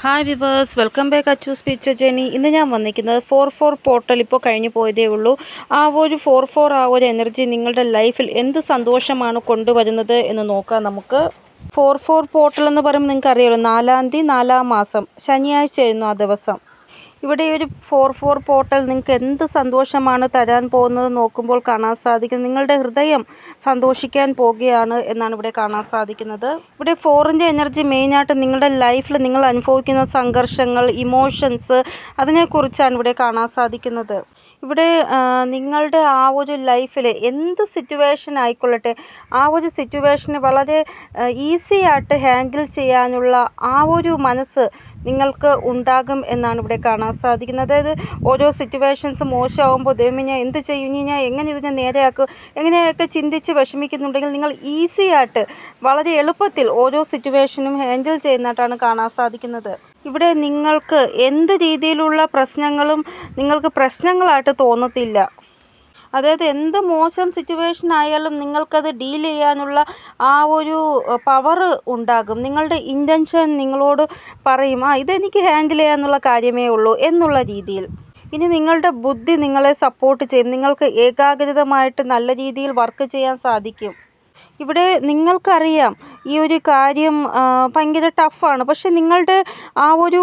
Hi viewers, welcome back Achus picture journey. ഇന്ന് ഞാൻ വന്നിരിക്കുന്നത് 4-4 പോർട്ടൽ ഇപ്പോൾ കഴിഞ്ഞു പോയതേ ഉള്ളൂ. ആ ഒരു 4-4 ആ ഒരു എനർജി നിങ്ങളുടെ ലൈഫിൽ എന്ത് സന്തോഷമാണ് കൊണ്ടുവരുന്നത് എന്ന് നോക്കാം നമുക്ക്. 4-4 പോർട്ടൽ എന്ന് പറയുമ്പോൾ നിങ്ങൾക്ക് അറിയാമല്ലോ, 4-ാം തീയതി 4-ാം മാസം ശനിയാഴ്ചയായിരുന്നു ആ ദിവസം. ഇവിടെ ഒരു 4-4 പോർട്ടൽ നിങ്ങൾക്ക് എന്ത് സന്തോഷമാണ് തരാൻ പോകുന്നത് നോക്കുമ്പോൾ കാണാൻ സാധിക്കുന്നത്, നിങ്ങളുടെ ഹൃദയം സന്തോഷിക്കാൻ പോകുകയാണ് എന്നാണ് ഇവിടെ കാണാൻ സാധിക്കുന്നത്. ഇവിടെ 4ൻ്റെ എനർജി മെയിനായിട്ട് നിങ്ങളുടെ ലൈഫിൽ നിങ്ങൾ അനുഭവിക്കുന്ന സംഘർഷങ്ങൾ, ഇമോഷൻസ്, അതിനെക്കുറിച്ചാണ് ഇവിടെ കാണാൻ സാധിക്കുന്നത്. ഇവിടെ നിങ്ങളുടെ ആ ഒരു ലൈഫിൽ എന്ത് സിറ്റുവേഷൻ ആയിക്കൊള്ളട്ടെ, ആ ഒരു സിറ്റുവേഷന് വളരെ ഈസി ആയിട്ട് ഹാൻഡിൽ ചെയ്യാനുള്ള ആ ഒരു മനസ്സ് നിങ്ങൾക്ക് ഉണ്ടാകും എന്നാണ് ഇവിടെ കാണാൻ സാധിക്കുന്നത്. അതായത് ഓരോ സിറ്റുവേഷൻസ് മോശമാകുമ്പോൾ ദൈവമേ ഞാൻ എന്ത് ചെയ്യും, ഇനി ഞാൻ എങ്ങനെ ഇതിനെ നേരെയാക്കും, എങ്ങനെയൊക്കെ ചിന്തിച്ച് വിഷമിക്കുന്നുണ്ടെങ്കിൽ നിങ്ങൾ ഈസി ആയിട്ട് വളരെ എളുപ്പത്തിൽ ഓരോ സിറ്റുവേഷനും ഹാൻഡിൽ ചെയ്യുന്നതായിട്ടാണ് കാണാൻ സാധിക്കുന്നത്. ഇവിടെ നിങ്ങൾക്ക് എന്ത് രീതിയിലുള്ള പ്രശ്നങ്ങളും നിങ്ങൾക്ക് പ്രശ്നങ്ങളായിട്ട് തോന്നത്തില്ല. അതായത് എന്ത് മോശം സിറ്റുവേഷൻ ആയാലും നിങ്ങൾക്കത് ഡീൽ ചെയ്യാനുള്ള ആ ഒരു പവർ ഉണ്ടാകും. നിങ്ങളുടെ ഇൻറ്റൻഷൻ നിങ്ങളോട് പറയും, ഇതെനിക്ക് ഹാൻഡിൽ ചെയ്യാനുള്ള കാര്യമേ ഉള്ളൂ എന്നുള്ള രീതിയിൽ. ഇനി നിങ്ങളുടെ ബുദ്ധി നിങ്ങളെ സപ്പോർട്ട് ചെയ്യും. നിങ്ങൾക്ക് ഏകാഗ്രതമായിട്ട് നല്ല രീതിയിൽ വർക്ക് ചെയ്യാൻ സാധിക്കും. ഇവിടെ നിങ്ങൾക്കറിയാം ഈ ഒരു കാര്യം ഭയങ്കര ടഫാണ്, പക്ഷെ നിങ്ങളുടെ ആ ഒരു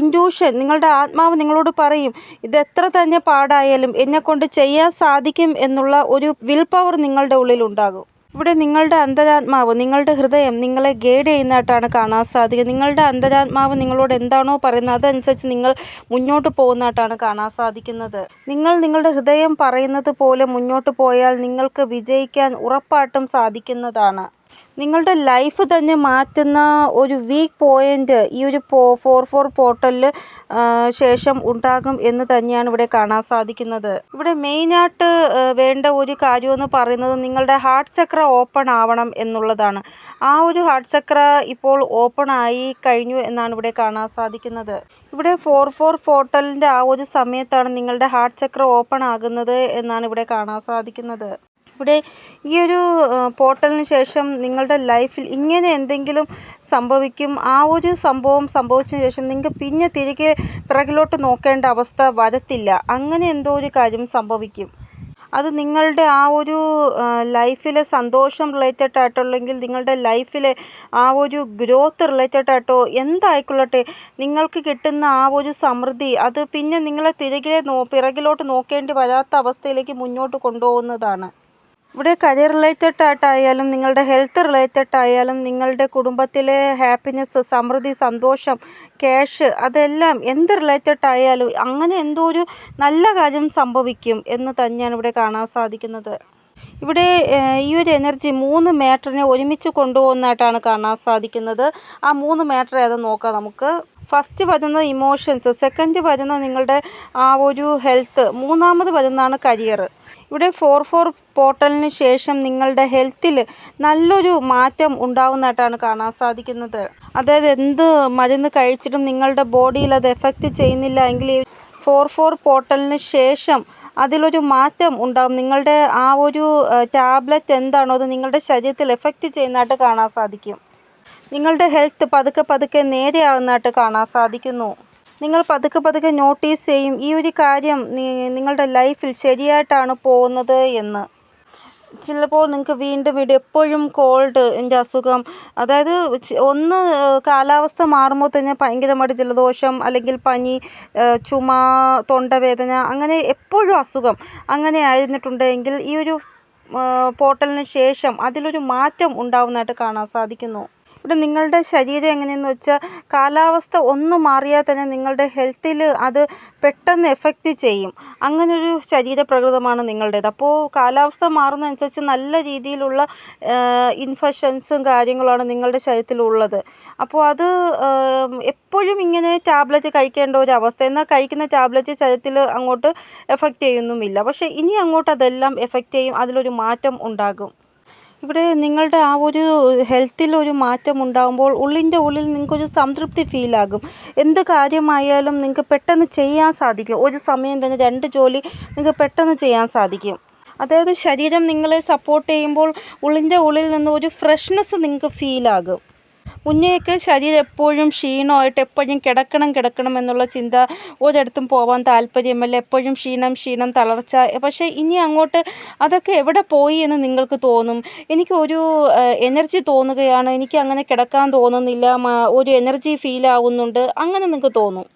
ഇൻറ്റ്യൂഷൻ, നിങ്ങളുടെ ആത്മാവ് നിങ്ങളോട് പറയും ഇത് എത്ര തന്നെ പാടായാലും എന്നെക്കൊണ്ട് ചെയ്യാൻ സാധിക്കും എന്നുള്ള ഒരു വിൽ പവർ നിങ്ങളുടെ ഉള്ളിലുണ്ടാകും. ഇവിടെ നിങ്ങളുടെ അന്തരാത്മാവ്, നിങ്ങളുടെ ഹൃദയം നിങ്ങളെ ഗൈഡ് ചെയ്യുന്നതായിട്ടാണ് കാണാൻ സാധിക്കുന്നത്. നിങ്ങളുടെ അന്തരാത്മാവ് നിങ്ങളോട് എന്താണോ പറയുന്നത് അതനുസരിച്ച് നിങ്ങൾ മുന്നോട്ട് പോകുന്നതായിട്ടാണ് കാണാൻ സാധിക്കുന്നത്. നിങ്ങൾ നിങ്ങളുടെ ഹൃദയം പറയുന്നത് പോലെ മുന്നോട്ട് പോയാൽ നിങ്ങൾക്ക് വിജയിക്കാൻ ഉറപ്പായിട്ടും സാധിക്കുന്നതാണ്. നിങ്ങളുടെ ലൈഫ് തന്നെ മാറ്റുന്ന ഒരു വീക്ക് പോയിൻ്റ് ഈ ഒരു 4-4 പോർട്ടലിൽ ശേഷം ഉണ്ടാകും എന്ന് തന്നെയാണ് ഇവിടെ കാണാൻ സാധിക്കുന്നത്. ഇവിടെ മെയിനായിട്ട് വേണ്ട ഒരു കാര്യമെന്ന് പറയുന്നത് നിങ്ങളുടെ ഹാർട്ട് ചക്ര ഓപ്പൺ ആവണം എന്നുള്ളതാണ്. ആ ഒരു ഹാർട്ട് ചക്ര ഇപ്പോൾ ഓപ്പൺ ആയി കഴിഞ്ഞു എന്നാണ് ഇവിടെ കാണാൻ സാധിക്കുന്നത്. ഇവിടെ 4-4 പോർട്ടലിൻ്റെ ആ ഒരു സമയത്താണ് നിങ്ങളുടെ ഹാർട്ട് ചക്ര ഓപ്പൺ ആകുന്നത് എന്നാണ് ഇവിടെ കാണാൻ സാധിക്കുന്നത്. ഇവിടെ ഈ ഒരു പോർട്ടലിന് ശേഷം നിങ്ങളുടെ ലൈഫിൽ ഇങ്ങനെ എന്തെങ്കിലും സംഭവിക്കും. ആ ഒരു സംഭവം സംഭവിച്ചതിന് ശേഷം നിങ്ങൾക്ക് പിന്നെ തിരികെ പിറകിലോട്ട് നോക്കേണ്ട അവസ്ഥ വരത്തില്ല. അങ്ങനെ എന്തോ ഒരു കാര്യം സംഭവിക്കും. അത് നിങ്ങളുടെ ആ ഒരു ലൈഫിലെ സന്തോഷം റിലേറ്റഡ് ആയിട്ടുള്ളെങ്കിൽ, നിങ്ങളുടെ ലൈഫിലെ ആ ഒരു ഗ്രോത്ത് റിലേറ്റഡ് ആയിട്ടോ എന്തായിക്കൊള്ളട്ടെ, നിങ്ങൾക്ക് കിട്ടുന്ന ആ ഒരു സമൃദ്ധി അത് പിന്നെ നിങ്ങളെ തിരികെ പിറകിലോട്ട് നോക്കേണ്ടി വരാത്ത അവസ്ഥയിലേക്ക് മുന്നോട്ട് കൊണ്ടുപോകുന്നതാണ്. ഇവിടെ കരിയർ റിലേറ്റഡ് ആയിട്ടായാലും നിങ്ങളുടെ ഹെൽത്ത് റിലേറ്റഡ് ആയാലും നിങ്ങളുടെ കുടുംബത്തിലെ ഹാപ്പിനെസ്, സമൃദ്ധി, സന്തോഷം, ക്യാഷ്, അതെല്ലാം എന്ത് റിലേറ്റഡ് ആയാലും അങ്ങനെ എന്തോ ഒരു നല്ല കാര്യം സംഭവിക്കും എന്ന് തന്നെയാണ് ഇവിടെ കാണാൻ സാധിക്കുന്നത്. ഇവിടെ ഈ ഒരു എനർജി 3 മാറ്ററിനെ ഒരുമിച്ച് കൊണ്ടുപോകുന്നതായിട്ടാണ് കാണാൻ സാധിക്കുന്നത്. ആ 3 മാറ്റർ ഏതെന്ന് നോക്കാം നമുക്ക്. ഫസ്റ്റ് വരുന്നത് ഇമോഷൻസ്, സെക്കൻഡ് വരുന്നത് നിങ്ങളുടെ ആ ഒരു ഹെൽത്ത്, മൂന്നാമത് വരുന്നതാണ് കരിയർ. ഇവിടെ 4-4 പോർട്ടലിന് ശേഷം നിങ്ങളുടെ ഹെൽത്തിൽ നല്ലൊരു മാറ്റം ഉണ്ടാകുന്നതായിട്ടാണ് കാണാൻ സാധിക്കുന്നത്. അതായത് എന്ത് മരുന്ന് കഴിച്ചിട്ടും നിങ്ങളുടെ ബോഡിയിൽ അത് എഫക്റ്റ് ചെയ്യുന്നില്ല എങ്കിൽ 4-4 പോർട്ടലിന് ശേഷം അതിലൊരു മാറ്റം ഉണ്ടാകും. നിങ്ങളുടെ ആ ഒരു ടാബ്ലറ്റ് എന്താണോ അത് നിങ്ങളുടെ ശരീരത്തിൽ എഫക്റ്റ് ചെയ്യുന്നതായിട്ട് കാണാൻ സാധിക്കും. നിങ്ങളുടെ ഹെൽത്ത് പതുക്കെ പതുക്കെ നേരെയാകുന്നതായിട്ട് കാണാൻ സാധിക്കുന്നു. നിങ്ങൾ പതുക്കെ പതുക്കെ നോട്ടീസ് ചെയ്യും ഈ ഒരു കാര്യം നിങ്ങളുടെ ലൈഫിൽ ശരിയായിട്ടാണ് പോകുന്നത് എന്ന്. ചിലപ്പോൾ നിങ്ങൾക്ക് വീണ്ടും എപ്പോഴും കോൾഡിൻ്റെ അസുഖം, അതായത് ഒന്ന് കാലാവസ്ഥ മാറുമ്പോൾ തന്നെ ഭയങ്കരമായിട്ട് ജലദോഷം അല്ലെങ്കിൽ പനി, ചുമ, തൊണ്ടവേദന, അങ്ങനെ എപ്പോഴും അസുഖം അങ്ങനെ ആയിരുന്നിട്ടുണ്ടെങ്കിൽ ഈ ഒരു പോർട്ടലിന് ശേഷം അതിലൊരു മാറ്റം ഉണ്ടാവുന്നതായിട്ട് കാണാൻ സാധിക്കുന്നു. ഇവിടെ നിങ്ങളുടെ ശരീരം എങ്ങനെയെന്ന് വെച്ചാൽ കാലാവസ്ഥ ഒന്ന് മാറിയാൽ തന്നെ നിങ്ങളുടെ ഹെൽത്തിൽ അത് പെട്ടെന്ന് എഫക്റ്റ് ചെയ്യും. അങ്ങനൊരു ശരീരപ്രകൃതമാണ് നിങ്ങളുടേത്. അപ്പോൾ കാലാവസ്ഥ മാറുന്നതനുസരിച്ച് നല്ല രീതിയിലുള്ള ഇൻഫെക്ഷൻസും കാര്യങ്ങളുമാണ് നിങ്ങളുടെ ശരീരത്തിലുള്ളത്. അപ്പോൾ അത് എപ്പോഴും ഇങ്ങനെ ടാബ്ലറ്റ് കഴിക്കേണ്ട ഒരു അവസ്ഥ. എന്നാൽ കഴിക്കുന്ന ടാബ്ലറ്റ് ശരീരത്തിൽ അങ്ങോട്ട് എഫക്റ്റ് ചെയ്യുന്നുമില്ല. പക്ഷേ ഇനി അങ്ങോട്ട് അതെല്ലാം എഫക്റ്റ് ചെയ്യും, അതിലൊരു മാറ്റം ഉണ്ടാകും. ഇവിടെ നിങ്ങളുടെ ആ ഒരു ഹെൽത്തിൽ ഒരു മാറ്റം ഉണ്ടാകുമ്പോൾ ഉള്ളിൻ്റെ ഉള്ളിൽ നിങ്ങൾക്കൊരു സംതൃപ്തി ഫീലാകും. എന്ത് കാര്യമായാലും നിങ്ങൾക്ക് പെട്ടെന്ന് ചെയ്യാൻ സാധിക്കും. ഒരു സമയം തന്നെ 2 ജോലി നിങ്ങൾക്ക് പെട്ടെന്ന് ചെയ്യാൻ സാധിക്കും. അതായത് ശരീരം നിങ്ങളെ സപ്പോർട്ട് ചെയ്യുമ്പോൾ ഉള്ളിൻ്റെ ഉള്ളിൽ നിന്ന് ഒരു ഫ്രഷ്നെസ് നിങ്ങൾക്ക് ഫീലാകും. മുന്നേയൊക്കെ ശരീരം എപ്പോഴും ക്ഷീണമായിട്ട് എപ്പോഴും കിടക്കണം എന്നുള്ള ചിന്ത, ഒരിടത്തും പോവാൻ താല്പര്യമല്ല, എപ്പോഴും ക്ഷീണം തളർച്ച. പക്ഷേ ഇനി അങ്ങോട്ട് അതൊക്കെ എവിടെ പോയി എന്ന് നിങ്ങൾക്ക് തോന്നും. എനിക്കൊരു എനർജി തോന്നുകയാണ്, എനിക്ക് അങ്ങനെ കിടക്കാൻ തോന്നുന്നില്ല, ഒരു എനർജി ഫീൽ ആവുന്നുണ്ട്, അങ്ങനെ നിങ്ങൾക്ക് തോന്നും.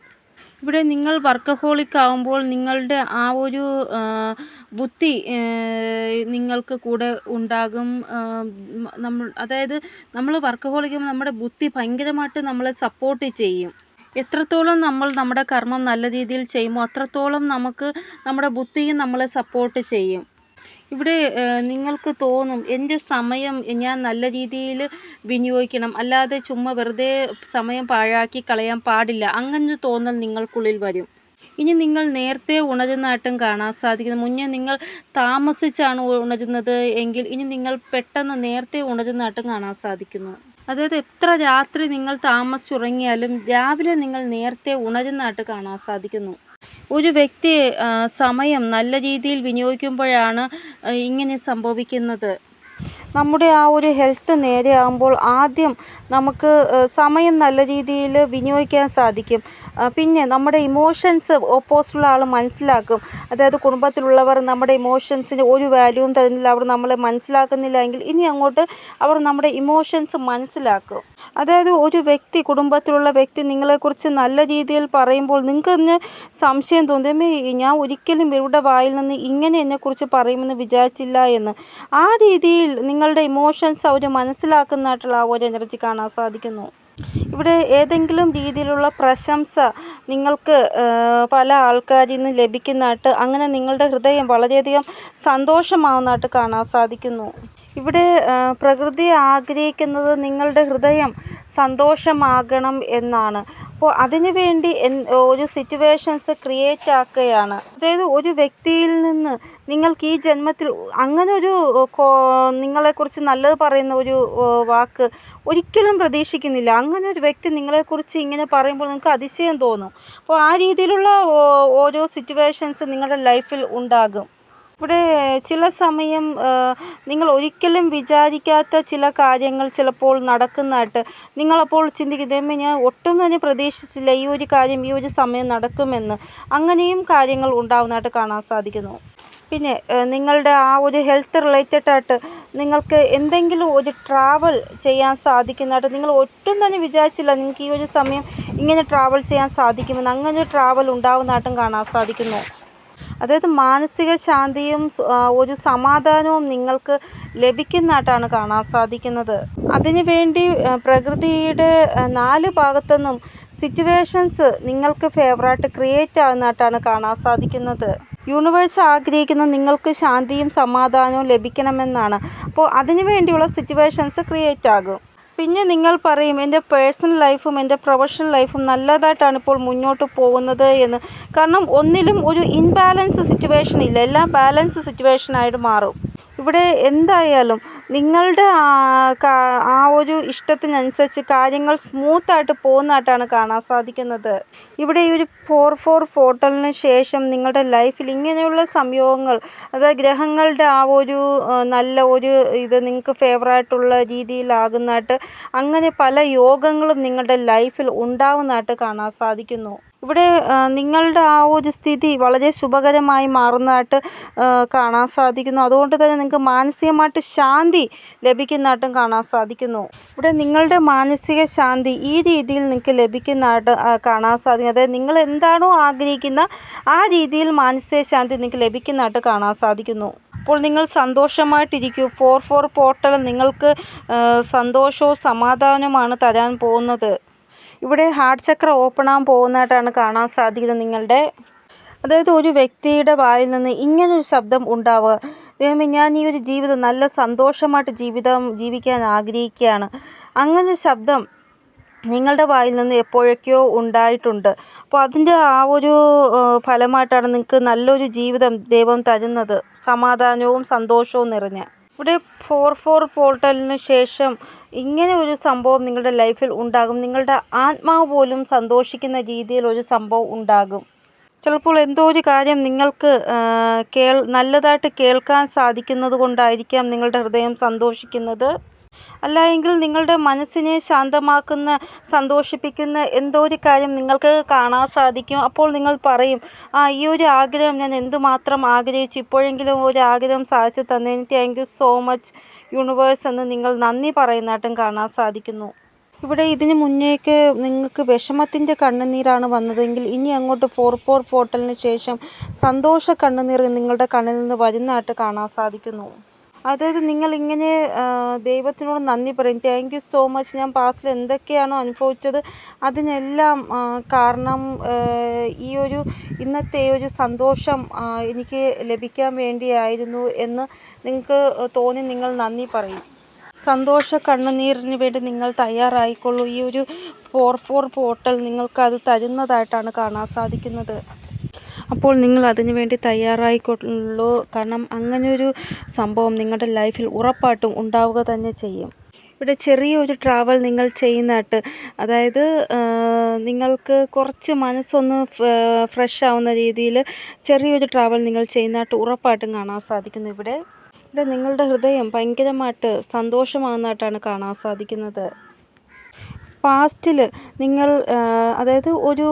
ഇവിടെ നിങ്ങൾ വർക്കഹോളിക് ആവുമ്പോൾ നിങ്ങളുടെ ആ ഒരു ബുദ്ധി നിങ്ങൾക്ക് കൂടെ ഉണ്ടാകും. അതായത് നമ്മൾ വർക്കഹോളിക് ആകുമ്പോൾ നമ്മുടെ ബുദ്ധി ഭയങ്കരമായിട്ട് നമ്മളെ സപ്പോർട്ട് ചെയ്യും. എത്രത്തോളം നമ്മൾ നമ്മുടെ കർമ്മം നല്ല രീതിയിൽ ചെയ്യുമോ അത്രത്തോളം നമുക്ക് നമ്മുടെ ബുദ്ധിയും നമ്മളെ സപ്പോർട്ട് ചെയ്യും. ഇവിടെ നിങ്ങൾക്ക് തോന്നും എൻ്റെ സമയം ഞാൻ നല്ല രീതിയിൽ വിനിയോഗിക്കണം, അല്ലാതെ ചുമ്മാ വെറുതെ സമയം പാഴാക്കി കളയാൻ പാടില്ല, അങ്ങനൊരു തോന്നൽ നിങ്ങൾക്കുള്ളിൽ വരും. ഇനി നിങ്ങൾ നേരത്തെ ഉണരുന്നതായിട്ടും കാണാൻ സാധിക്കുന്നു. മുന്നേ നിങ്ങൾ താമസിച്ചാണ് ഉണരുന്നത് എങ്കിൽ ഇനി നിങ്ങൾ പെട്ടെന്ന് നേരത്തെ ഉണരുന്നതായിട്ടും കാണാൻ സാധിക്കുന്നു. അതായത് എത്ര രാത്രി നിങ്ങൾ താമസിച്ചുറങ്ങിയാലും രാവിലെ നിങ്ങൾ നേരത്തെ ഉണരുന്നതായിട്ട് കാണാൻ സാധിക്കുന്നു. ഒരു വ്യക്തി സമയം നല്ല രീതിയിൽ വിനിയോഗിക്കുമ്പോഴാണ് ഇങ്ങനെ സംഭവിക്കുന്നത്. നമ്മുടെ ആ ഒരു ഹെൽത്ത് നേരെയാകുമ്പോൾ ആദ്യം നമുക്ക് സമയം നല്ല രീതിയിൽ വിനിയോഗിക്കാൻ സാധിക്കും. പിന്നെ നമ്മുടെ ഇമോഷൻസ് ഓപ്പോസിറ്റുള്ള ആൾ മനസ്സിലാക്കും. അതായത് കുടുംബത്തിലുള്ളവർ നമ്മുടെ ഇമോഷൻസിന് ഒരു വാല്യൂവും തരുന്നില്ല, അവർ നമ്മളെ മനസ്സിലാക്കുന്നില്ല എങ്കിൽ ഇനി അങ്ങോട്ട് അവർ നമ്മുടെ ഇമോഷൻസ് മനസ്സിലാക്കും. അതായത് ഒരു വ്യക്തി, കുടുംബത്തിലുള്ള വ്യക്തി നിങ്ങളെക്കുറിച്ച് നല്ല രീതിയിൽ പറയുമ്പോൾ നിങ്ങൾക്ക് തന്നെ സംശയം തോന്നും, ഞാൻ ഒരിക്കലും ഇവരുടെ വായിൽ നിന്ന് ഇങ്ങനെ എന്നെക്കുറിച്ച് പറയുമെന്ന് വിചാരിച്ചില്ല എന്ന്. ആ രീതിയിൽ നിങ്ങളുടെ ഇമോഷൻസ് അവർ മനസ്സിലാക്കുന്നതായിട്ടുള്ള ആ ഒരു എനർജി കാണാൻ സാധിക്കുന്നു. ഇവിടെ ഏതെങ്കിലും രീതിയിലുള്ള പ്രശംസ നിങ്ങൾക്ക് പല ആൾക്കാരിൽ നിന്ന് ലഭിക്കുന്നതായിട്ട്, അങ്ങനെ നിങ്ങളുടെ ഹൃദയം വളരെയധികം സന്തോഷമാവുന്നതായിട്ട് കാണാൻ സാധിക്കുന്നു. ഇവിടെ പ്രകൃതി ആഗ്രഹിക്കുന്നത് നിങ്ങളുടെ ഹൃദയം സന്തോഷമാകണം എന്നാണ്. അപ്പോൾ അതിനു വേണ്ടി ഒരു സിറ്റുവേഷൻസ് ക്രിയേറ്റ് ആക്കുകയാണ്. അതായത് ഒരു വ്യക്തിയിൽ നിന്ന് നിങ്ങൾക്ക് ഈ ജന്മത്തിൽ അങ്ങനെ ഒരു നിങ്ങളെക്കുറിച്ച് നല്ലത് പറയുന്ന ഒരു വാക്ക് ഒരിക്കലും പ്രതീക്ഷിക്കുന്നില്ല. അങ്ങനെ ഒരു വ്യക്തി നിങ്ങളെക്കുറിച്ച് ഇങ്ങനെ പറയുമ്പോൾ നിങ്ങൾക്ക് അതിശയം തോന്നും. അപ്പോൾ ആ രീതിയിലുള്ള ഓരോ സിറ്റുവേഷൻസ് നിങ്ങളുടെ ലൈഫിൽ ഉണ്ടാകും. ഇവിടെ ചില സമയം നിങ്ങൾ ഒരിക്കലും വിചാരിക്കാത്ത ചില കാര്യങ്ങൾ ചിലപ്പോൾ നടക്കുന്നതായിട്ട് നിങ്ങളപ്പോൾ ചിന്തിക്കും, ദൈവമേ ഞാൻ ഒട്ടും തന്നെ പ്രതീക്ഷിച്ചില്ല ഈ ഒരു കാര്യം ഈ ഒരു സമയം നടക്കുമെന്ന്. അങ്ങനെയും കാര്യങ്ങൾ ഉണ്ടാവുന്നതായിട്ട് കാണാൻ സാധിക്കുന്നു. പിന്നെ നിങ്ങളുടെ ആ ഒരു ഹെൽത്ത് റിലേറ്റഡ് ആയിട്ട് നിങ്ങൾക്ക് എന്തെങ്കിലും ഒരു ട്രാവൽ ചെയ്യാൻ സാധിക്കുന്നതായിട്ട്, നിങ്ങൾ ഒട്ടും തന്നെ വിചാരിച്ചില്ല നിങ്ങൾക്ക് ഈ ഒരു സമയം ഇങ്ങനെ ട്രാവൽ ചെയ്യാൻ സാധിക്കുമെന്ന്, അങ്ങനെ ഒരു ട്രാവൽ ഉണ്ടാവുന്നതായിട്ടും കാണാൻ സാധിക്കുന്നു. അതായത് മാനസിക ശാന്തിയും ഒരു സമാധാനവും നിങ്ങൾക്ക് ലഭിക്കുന്നതായിട്ടാണ് കാണാൻ സാധിക്കുന്നത്. അതിനു വേണ്ടി പ്രകൃതിയുടെ 4 ഭാഗത്തുനിന്നും സിറ്റുവേഷൻസ് നിങ്ങൾക്ക് ഫേവറായിട്ട് ക്രിയേറ്റ് ആകുന്നതായിട്ടാണ് കാണാൻ സാധിക്കുന്നത്. യൂണിവേഴ്സ് ആഗ്രഹിക്കുന്നത് നിങ്ങൾക്ക് ശാന്തിയും സമാധാനവും ലഭിക്കണമെന്നാണ്. അപ്പോൾ അതിനു വേണ്ടിയുള്ള സിറ്റുവേഷൻസ് ക്രിയേറ്റ് ആകും. പിന്നെ നിങ്ങൾ പറയും, എൻ്റെ പേഴ്സണൽ ലൈഫും എൻ്റെ പ്രൊഫഷണൽ ലൈഫും നല്ലതായിട്ടാണ് ഇപ്പോൾ മുന്നോട്ട് പോകുന്നത് എന്ന്. കാരണം ഒന്നിലും ഒരു ഇൻബാലൻസ് സിറ്റുവേഷൻ ഇല്ല, എല്ലാം ബാലൻസ് സിറ്റുവേഷനായിട്ട് മാറും. ഇവിടെ എന്തായാലും നിങ്ങളുടെ ആ ഒരു ഇഷ്ടത്തിനനുസരിച്ച് കാര്യങ്ങൾ സ്മൂത്തായിട്ട് പോകുന്നതായിട്ടാണ് കാണാൻ സാധിക്കുന്നത്. ഇവിടെ ഈ ഒരു 4/4 പോർട്ടലിന് ശേഷം നിങ്ങളുടെ ലൈഫിൽ ഇങ്ങനെയുള്ള സംയോഗങ്ങൾ, അതായത് ഗ്രഹങ്ങളുടെ ആ ഒരു നല്ല ഒരു ഇത് നിങ്ങൾക്ക് ഫേവറായിട്ടുള്ള രീതിയിലാകുന്നതായിട്ട്, അങ്ങനെ പല യോഗങ്ങളും നിങ്ങളുടെ ലൈഫിൽ ഉണ്ടാവുന്നതായിട്ട് കാണാൻ സാധിക്കുന്നു. ഇവിടെ നിങ്ങളുടെ ആ ഒരു സ്ഥിതി വളരെ ശുഭകരമായി മാറുന്നതായിട്ട് കാണാൻ സാധിക്കുന്നു. അതുകൊണ്ട് തന്നെ നിങ്ങൾക്ക് മാനസികമായിട്ട് ശാന്തി ലഭിക്കുന്നതായിട്ടും കാണാൻ സാധിക്കുന്നു. ഇവിടെ നിങ്ങളുടെ മാനസിക ശാന്തി ഈ രീതിയിൽ നിങ്ങൾക്ക് ലഭിക്കുന്നതായിട്ട് കാണാൻ സാധിക്കും. അതായത് നിങ്ങൾ എന്താണോ ആഗ്രഹിക്കുന്ന ആ രീതിയിൽ മാനസിക ശാന്തി നിങ്ങൾക്ക് ലഭിക്കുന്നതായിട്ട് കാണാൻ സാധിക്കുന്നു. അപ്പോൾ നിങ്ങൾ സന്തോഷമായിട്ടിരിക്കൂ. 4/4 പോർട്ടൽ നിങ്ങൾക്ക് സന്തോഷവും സമാധാനവുമാണ് തരാൻ പോകുന്നത്. ഇവിടെ ഹാർട്ട് ചക്ര ഓപ്പൺ ആകാൻ പോകുന്നതായിട്ടാണ് കാണാൻ സാധിക്കുന്നത് നിങ്ങളുടെ. അതായത് ഒരു വ്യക്തിയുടെ വായിൽ നിന്ന് ഇങ്ങനൊരു ശബ്ദം ഉണ്ടാവുക, ദൈവമേ ഞാൻ ഈ ഒരു ജീവിതം നല്ല സന്തോഷമായിട്ട് ജീവിക്കാൻ ആഗ്രഹിക്കുകയാണ്. അങ്ങനൊരു ശബ്ദം നിങ്ങളുടെ വായിൽ നിന്ന് എപ്പോഴൊക്കെയോ ഉണ്ടായിട്ടുണ്ട്. അപ്പോൾ അതിൻ്റെ ആ ഒരു ഫലമായിട്ടാണ് നിങ്ങൾക്ക് നല്ലൊരു ജീവിതം ദൈവം തരുന്നത്, സമാധാനവും സന്തോഷവും നിറഞ്ഞ. ഇവിടെ 4/4 പോർട്ടലിന് ശേഷം ഇങ്ങനെ ഒരു സംഭവം നിങ്ങളുടെ ലൈഫിൽ ഉണ്ടാകും. നിങ്ങളുടെ ആത്മാവ് പോലും സന്തോഷിക്കുന്ന രീതിയിൽ ഒരു സംഭവം ഉണ്ടാകും. ചിലപ്പോൾ എന്തോ ഒരു കാര്യം നിങ്ങൾക്ക് നല്ലതായിട്ട് കേൾക്കാൻ സാധിക്കുന്നത് കൊണ്ടായിരിക്കാം നിങ്ങളുടെ ഹൃദയം സന്തോഷിക്കുന്നത്. അല്ല എങ്കിൽ നിങ്ങളുടെ മനസ്സിനെ ശാന്തമാക്കുന്ന സന്തോഷിപ്പിക്കുന്ന എന്തോ ഒരു കാര്യം നിങ്ങൾക്ക് കാണാൻ സാധിക്കും. അപ്പോൾ നിങ്ങൾ പറയും, ഈ ഒരു ആഗ്രഹം ഞാൻ എന്തുമാത്രം ആഗ്രഹിച്ചു, ഇപ്പോഴെങ്കിലും ഒരു ആഗ്രഹം സാധിച്ചു തന്നതിന് thank you so much universe എന്ന് നിങ്ങൾ നന്ദി പറയുന്നതായിട്ടും കാണാൻ സാധിക്കുന്നു. ഇവിടെ ഇതിന് മുന്നേക്ക് നിങ്ങൾക്ക് വിഷമത്തിൻ്റെ കണ്ണുനീരാണ് വന്നതെങ്കിൽ ഇനി അങ്ങോട്ട് 4-4 പോർട്ടലിന് ശേഷം സന്തോഷ കണ്ണുനീർ നിങ്ങളുടെ കണ്ണിൽ നിന്ന് വരുന്നതായിട്ട് കാണാൻ സാധിക്കുന്നു. അതായത് നിങ്ങളിങ്ങനെ ദൈവത്തിനോട് നന്ദി പറയും. താങ്ക് യു സോ മച്ച്, ഞാൻ പാസ്റ്റിൽ എന്തൊക്കെയാണോ അനുഭവിച്ചത് അതിനെല്ലാം കാരണം ഈ ഒരു ഇന്നത്തെ ഒരു സന്തോഷം എനിക്ക് ലഭിക്കാൻ വേണ്ടിയായിരുന്നു എന്ന് നിങ്ങൾക്ക് തോന്നി നിങ്ങൾ നന്ദി പറയും. സന്തോഷ കണ്ണുനീരിന് വേണ്ടി നിങ്ങൾ തയ്യാറായിക്കൊള്ളൂ. ഈ ഒരു 4-4 പോർട്ടൽ നിങ്ങൾക്കത് തരുന്നതായിട്ടാണ് കാണാൻ സാധിക്കുന്നത്. അപ്പോൾ നിങ്ങൾ അതിനു വേണ്ടി തയ്യാറായിക്കൊള്ളൂ. കാരണം അങ്ങനെയൊരു സംഭവം നിങ്ങളുടെ ലൈഫിൽ ഉറപ്പായിട്ടും ഉണ്ടാവുക തന്നെ ചെയ്യും. ഇവിടെ ചെറിയൊരു ട്രാവൽ നിങ്ങൾ ചെയ്യുന്നതായിട്ട്, അതായത് നിങ്ങൾക്ക് കുറച്ച് മനസ്സൊന്ന് ഫ്രഷ് ആവുന്ന രീതിയിൽ ചെറിയൊരു ട്രാവൽ നിങ്ങൾ ചെയ്യുന്നതായിട്ട് ഉറപ്പായിട്ടും കാണാൻ സാധിക്കുന്നു. ഇവിടെ നിങ്ങളുടെ ഹൃദയം ഭയങ്കരമായിട്ട് സന്തോഷമാകുന്നതായിട്ടാണ് കാണാൻ സാധിക്കുന്നത്. പാസ്റ്റിൽ നിങ്ങൾ അതായത് ഒരു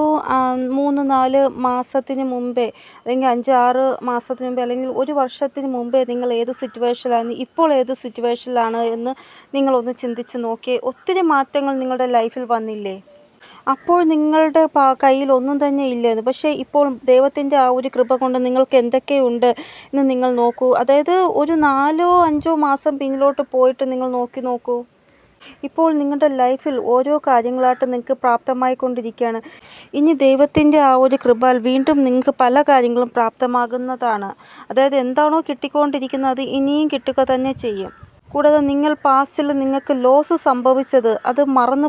3-4 മാസത്തിന് മുമ്പേ അല്ലെങ്കിൽ 5-6 മാസത്തിന് മുമ്പേ അല്ലെങ്കിൽ ഒരു വർഷത്തിന് മുമ്പേ നിങ്ങൾ ഏത് സിറ്റുവേഷനിലാണ്, ഇപ്പോൾ ഏത് സിറ്റുവേഷനിലാണ് എന്ന് നിങ്ങളൊന്ന് ചിന്തിച്ച് നോക്കിയേ. ഒത്തിരി മാറ്റങ്ങൾ നിങ്ങളുടെ ലൈഫിൽ വന്നില്ലേ? അപ്പോൾ നിങ്ങളുടെ കയ്യിൽ ഒന്നും തന്നെ ഇല്ലായിരുന്നു. പക്ഷേ ഇപ്പോൾ ദൈവത്തിൻ്റെ ആ ഒരു കൃപ കൊണ്ട് നിങ്ങൾക്ക് എന്തൊക്കെയുണ്ട് എന്ന് നിങ്ങൾ നോക്കൂ. അതായത് ഒരു 4-5 മാസം പിന്നിലോട്ട് പോയിട്ട് നിങ്ങൾ നോക്കൂ. ഇപ്പോൾ നിങ്ങളുടെ ലൈഫിൽ ഓരോ കാര്യങ്ങളായിട്ട് നിങ്ങൾക്ക് പ്രാപ്തമായിക്കൊണ്ടിരിക്കുകയാണ്. ഇനി ദൈവത്തിൻ്റെ ആ ഒരു കൃപയാൽ വീണ്ടും നിങ്ങൾക്ക് പല കാര്യങ്ങളും പ്രാപ്തമാകുന്നതാണ്. അതായത് എന്താണോ കിട്ടിക്കൊണ്ടിരിക്കുന്നത് അത് ഇനിയും കിട്ടുക തന്നെ ചെയ്യും. കൂടാതെ നിങ്ങൾ പാസ്റ്റിൽ നിങ്ങൾക്ക് ലോസ് സംഭവിച്ചത് അത് മറന്നു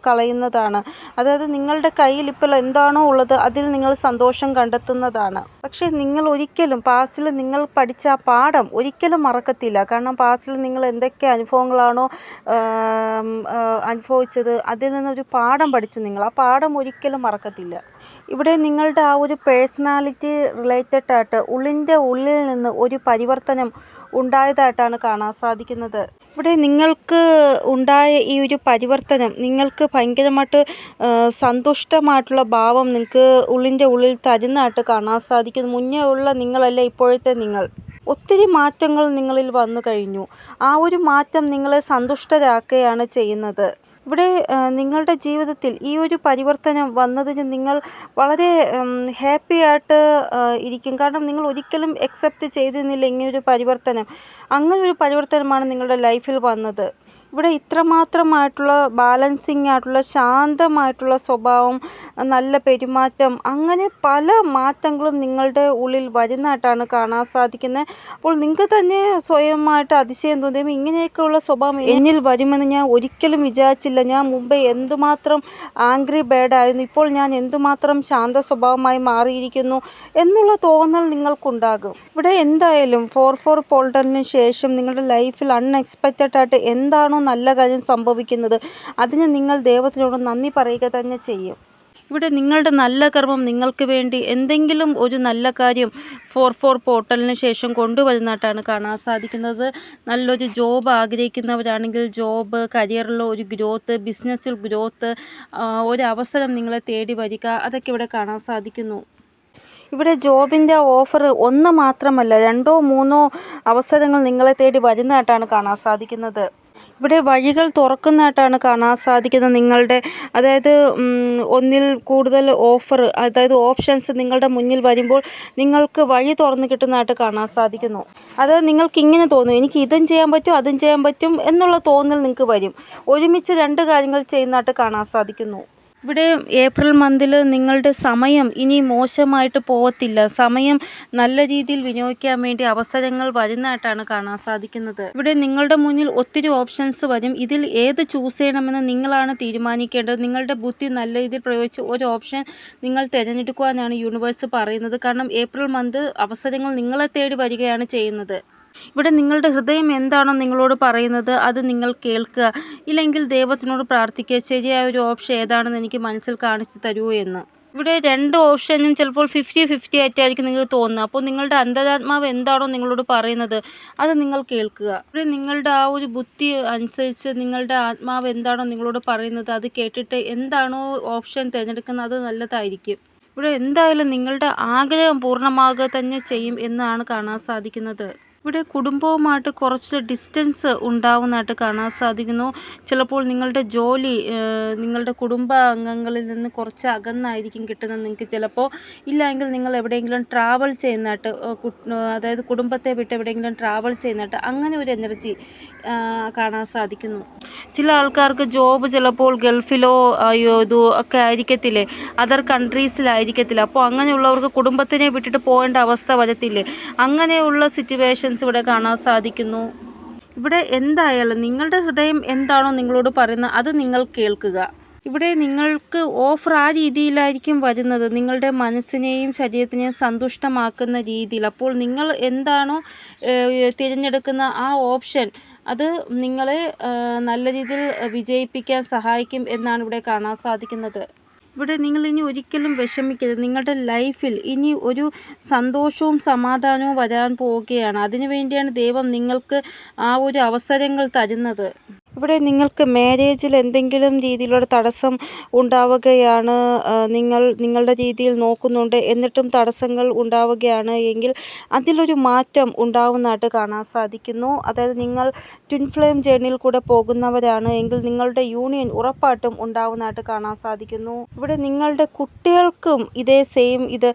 കളയുന്നതാണ്. അതായത് നിങ്ങളുടെ കയ്യിൽ ഇപ്പോൾ എന്താണോ ഉള്ളത് അതിൽ നിങ്ങൾ സന്തോഷം കണ്ടെത്തുന്നതാണ്. പക്ഷേ നിങ്ങൾ ഒരിക്കലും പാസ്റ്റിൽ നിങ്ങൾ പഠിച്ച ആ പാഠം ഒരിക്കലും മറക്കത്തില്ല. കാരണം പാസ്റ്റിൽ നിങ്ങൾ എന്തൊക്കെ അനുഭവങ്ങളാണോ അനുഭവിച്ചത് അതിൽ നിന്നൊരു പാഠം പഠിച്ചു നിങ്ങൾ. ആ പാഠം ഒരിക്കലും മറക്കത്തില്ല. ഇവിടെ നിങ്ങളുടെ ആ ഒരു പേഴ്സണാലിറ്റി റിലേറ്റഡ് ആയിട്ട് ഉള്ളിൻ്റെ ഉള്ളിൽ നിന്ന് ഒരു പരിവർത്തനം ഉണ്ടായതായിട്ടാണ് കാണാൻ സാധിക്കുന്നത്. ഇവിടെ നിങ്ങൾക്ക് ഉണ്ടായ ഈ ഒരു പരിവർത്തനം നിങ്ങൾക്ക് ഭയങ്കരമായിട്ട് സന്തുഷ്ടമായിട്ടുള്ള ഭാവം നിങ്ങൾക്ക് ഉള്ളിൻ്റെ ഉള്ളിൽ തരുന്നതായിട്ട് കാണാൻ സാധിക്കുന്നു. മുന്നേ ഉള്ള നിങ്ങളല്ല ഇപ്പോഴത്തെ നിങ്ങൾ. ഒത്തിരി മാറ്റങ്ങൾ നിങ്ങളിൽ വന്നു കഴിഞ്ഞു. ആ ഒരു മാറ്റം നിങ്ങളെ സന്തുഷ്ടരാക്കുകയാണ് ചെയ്യുന്നത്. ഇവിടെ നിങ്ങളുടെ ജീവിതത്തിൽ ഈ ഒരു പരിവർത്തനം വന്നതിന് നിങ്ങൾ വളരെ ഹാപ്പി ആയിട്ട് ഇരിക്കും. കാരണം നിങ്ങൾ ഒരിക്കലും അക്സെപ്റ്റ് ചെയ്തിരുന്നില്ല ഇങ്ങനൊരു പരിവർത്തനം. അങ്ങനൊരു പരിവർത്തനമാണ് നിങ്ങളുടെ ലൈഫിൽ വന്നത്. ഇവിടെ ഇത്രമാത്രമായിട്ടുള്ള ബാലൻസിങ് ആയിട്ടുള്ള ശാന്തമായിട്ടുള്ള സ്വഭാവം, നല്ല പെരുമാറ്റം, അങ്ങനെ പല മാറ്റങ്ങളും നിങ്ങളുടെ ഉള്ളിൽ വരുന്നതായിട്ടാണ് കാണാൻ സാധിക്കുന്നത്. അപ്പോൾ നിങ്ങൾക്ക് തന്നെ സ്വയമായിട്ട് അതിശയം തോന്നിയും ഇങ്ങനെയൊക്കെയുള്ള സ്വഭാവം എന്നിൽ വരുമെന്ന് ഞാൻ ഒരിക്കലും വിചാരിച്ചില്ല. ഞാൻ മുമ്പേ എന്തുമാത്രം ആംഗ്രി ബേർഡായിരുന്നു, ഇപ്പോൾ ഞാൻ എന്തുമാത്രം ശാന്ത സ്വഭാവമായി മാറിയിരിക്കുന്നു എന്നുള്ള തോന്നൽ നിങ്ങൾക്കുണ്ടാകും. ഇവിടെ എന്തായാലും 4-4 പോർട്ടലിന് ശേഷം നിങ്ങളുടെ ലൈഫിൽ അൺഎക്സ്പെക്റ്റഡ് ആയിട്ട് എന്താണോ നല്ല കാര്യം സംഭവിക്കുന്നത് അതിന് നിങ്ങൾ ദൈവത്തിനോട് നന്ദി പറയുക തന്നെ ചെയ്യും. ഇവിടെ നിങ്ങളുടെ നല്ല കർമ്മം നിങ്ങൾക്ക് വേണ്ടി എന്തെങ്കിലും ഒരു നല്ല കാര്യം 4-4 പോർട്ടലിന് ശേഷം കൊണ്ടുവരുന്നതായിട്ടാണ് കാണാൻ സാധിക്കുന്നത്. നല്ലൊരു ജോബ് ആഗ്രഹിക്കുന്നവരാണെങ്കിൽ ജോബ്, കരിയറിൽ ഒരു ഗ്രോത്ത്, ബിസിനസ്സിൽ ഗ്രോത്ത്, ഒരു അവസരം നിങ്ങളെ തേടി വരിക, അതൊക്കെ ഇവിടെ കാണാൻ സാധിക്കുന്നു. ഇവിടെ ജോബിൻ്റെ ഓഫർ ഒന്ന് മാത്രമല്ല 2-3 അവസരങ്ങൾ നിങ്ങളെ തേടി വരുന്നതായിട്ടാണ് കാണാൻ സാധിക്കുന്നത്. ഇവിടെ വഴികൾ തുറക്കുന്നതായിട്ടാണ് കാണാൻ സാധിക്കുന്നത് നിങ്ങളുടെ. അതായത് ഒന്നിൽ കൂടുതൽ ഓഫർ, അതായത് ഓപ്ഷൻസ് നിങ്ങളുടെ മുന്നിൽ വരുമ്പോൾ നിങ്ങൾക്ക് വഴി തുറന്ന് കിട്ടുന്നതായിട്ട് കാണാൻ സാധിക്കുന്നു. അതായത് നിങ്ങൾക്ക് ഇങ്ങനെ തോന്നും, എനിക്ക് ഇതും ചെയ്യാൻ പറ്റും അതും ചെയ്യാൻ പറ്റും എന്നുള്ള തോന്നൽ നിങ്ങൾക്ക് വരും. ഒരുമിച്ച് 2 കാര്യങ്ങൾ ചെയ്യുന്നതായിട്ട് കാണാൻ സാധിക്കുന്നു. ഇവിടെ ഏപ്രിൽ മന്തിൽ നിങ്ങളുടെ സമയം ഇനി മോശമായിട്ട് പോകത്തില്ല. സമയം നല്ല രീതിയിൽ വിനിയോഗിക്കാൻ വേണ്ടി അവസരങ്ങൾ വരുന്നതായിട്ടാണ് കാണാൻ സാധിക്കുന്നത്. ഇവിടെ നിങ്ങളുടെ മുന്നിൽ ഒത്തിരി ഓപ്ഷൻസ് വരും. ഇതിൽ ഏത് ചൂസ് ചെയ്യണമെന്ന് നിങ്ങളാണ് തീരുമാനിക്കേണ്ടത്. നിങ്ങളുടെ ബുദ്ധി നല്ല രീതിയിൽ പ്രയോഗിച്ച് ഒരു ഓപ്ഷൻ നിങ്ങൾ തിരഞ്ഞെടുക്കുവാനാണ് യൂണിവേഴ്സ് പറയുന്നത്. കാരണം ഏപ്രിൽ മന്ത് അവസരങ്ങൾ നിങ്ങളെ തേടി വരികയാണ് ചെയ്യുന്നത്. ഇവിടെ നിങ്ങളുടെ ഹൃദയം എന്താണോ നിങ്ങളോട് പറയുന്നത് അത് നിങ്ങൾ കേൾക്കുക. ഇല്ലെങ്കിൽ ദൈവത്തിനോട് പ്രാർത്ഥിക്കുക, ശരിയായ ഒരു ഓപ്ഷൻ ഏതാണെന്ന് എനിക്ക് മനസ്സിൽ കാണിച്ചു തരൂ എന്ന്. ഇവിടെ 2 ഓപ്ഷനും ചിലപ്പോൾ 50-50 ആയിട്ടായിരിക്കും നിങ്ങൾക്ക് തോന്നുന്നത്. അപ്പോൾ നിങ്ങളുടെ അന്തരാത്മാവ് എന്താണോ നിങ്ങളോട് പറയുന്നത് അത് നിങ്ങൾ കേൾക്കുക. ഇവിടെ നിങ്ങളുടെ ആ ഒരു ബുദ്ധി അനുസരിച്ച് നിങ്ങളുടെ ആത്മാവ് എന്താണോ നിങ്ങളോട് പറയുന്നത് അത് കേട്ടിട്ട് എന്താണോ ഓപ്ഷൻ തിരഞ്ഞെടുക്കുന്നത് അത് നല്ലതായിരിക്കും. ഇവിടെ എന്തായാലും നിങ്ങളുടെ ആഗ്രഹം പൂർണ്ണമാകുക തന്നെ ചെയ്യും എന്നാണ് കാണാൻ സാധിക്കുന്നത്. ഇവിടെ കുടുംബവുമായിട്ട് കുറച്ച് ഡിസ്റ്റൻസ് ഉണ്ടാവുന്നതായിട്ട് കാണാൻ സാധിക്കുന്നു. ചിലപ്പോൾ നിങ്ങളുടെ ജോലി നിങ്ങളുടെ കുടുംബ അംഗങ്ങളിൽ നിന്ന് കുറച്ച് അകന്നായിരിക്കും കിട്ടുന്നത് നിങ്ങൾക്ക് ചിലപ്പോൾ. ഇല്ലെങ്കിൽ നിങ്ങൾ എവിടെയെങ്കിലും ട്രാവൽ ചെയ്യുന്നതായിട്ട് അതായത് കുടുംബത്തെ വിട്ട് എവിടെയെങ്കിലും ട്രാവൽ ചെയ്യുന്നതായിട്ട് അങ്ങനെ ഒരു എനർജി കാണാൻ സാധിക്കുന്നു. ചില ആൾക്കാർക്ക് ജോബ് ചിലപ്പോൾ ഗൾഫിലോ ഒക്കെ ആയിരിക്കത്തില്ലേ, അതർ കൺട്രീസിലായിരിക്കത്തില്ല. അപ്പോൾ അങ്ങനെയുള്ളവർക്ക് കുടുംബത്തിനെ വിട്ടിട്ട് പോകേണ്ട അവസ്ഥ വരത്തില്ലേ. അങ്ങനെയുള്ള സിറ്റുവേഷൻസ് ഇവിടെ കാണാൻ സാധിക്കുന്നു. ഇവിടെ എന്തായാലും നിങ്ങളുടെ ഹൃദയം എന്താണോ നിങ്ങളോട് പറയുന്നത് അത് നിങ്ങൾ കേൾക്കുക. ഇവിടെ നിങ്ങൾക്ക് ഓഫർ ആ രീതിയിലായിരിക്കും വരുന്നത്, നിങ്ങളുടെ മനസ്സിനെയും ശരീരത്തിനെയും സന്തുഷ്ടമാക്കുന്ന രീതിയിൽ. അപ്പോൾ നിങ്ങൾ എന്താണോ തിരഞ്ഞെടുക്കുന്ന ആ ഓപ്ഷൻ അത് നിങ്ങളെ നല്ല രീതിയിൽ വിജയിപ്പിക്കാൻ സഹായിക്കും എന്നാണ് ഇവിടെ കാണാൻ സാധിക്കുന്നത്. ഇവിടെ നിങ്ങൾ ഇനി ഒരിക്കലും വിഷമിക്കരുത്. നിങ്ങളുടെ ലൈഫിൽ ഇനി ഒരു സന്തോഷവും സമാധാനവും വരാൻ പോവുകയാണ്. അതിനു വേണ്ടിയാണ് ദൈവം നിങ്ങൾക്ക് ആ ഒരു അവസരങ്ങൾ തരുന്നത്. ഇവിടെ നിങ്ങൾക്ക് മാരേജിൽ എന്തെങ്കിലും രീതിയിലുള്ള തടസ്സം ഉണ്ടാവുകയാണ്, നിങ്ങളുടെ രീതിയിൽ നോക്കുന്നുണ്ട് എന്നിട്ടും തടസ്സങ്ങൾ ഉണ്ടാവുകയാണ് എങ്കിൽ അതിലൊരു മാറ്റം ഉണ്ടാവുന്നതായിട്ട് കാണാൻ സാധിക്കുന്നു. അതായത് നിങ്ങൾ ട്വിൻ ഫ്ലെയിം ജേർണിയിൽ കൂടെ പോകുന്നവരാണ് എങ്കിൽ നിങ്ങളുടെ യൂണിയൻ ഉറപ്പായിട്ടും ഉണ്ടാവുന്നതായിട്ട് കാണാൻ സാധിക്കുന്നു. ഇവിടെ നിങ്ങളുടെ കുട്ടികൾക്കും ഇതേ സെയിം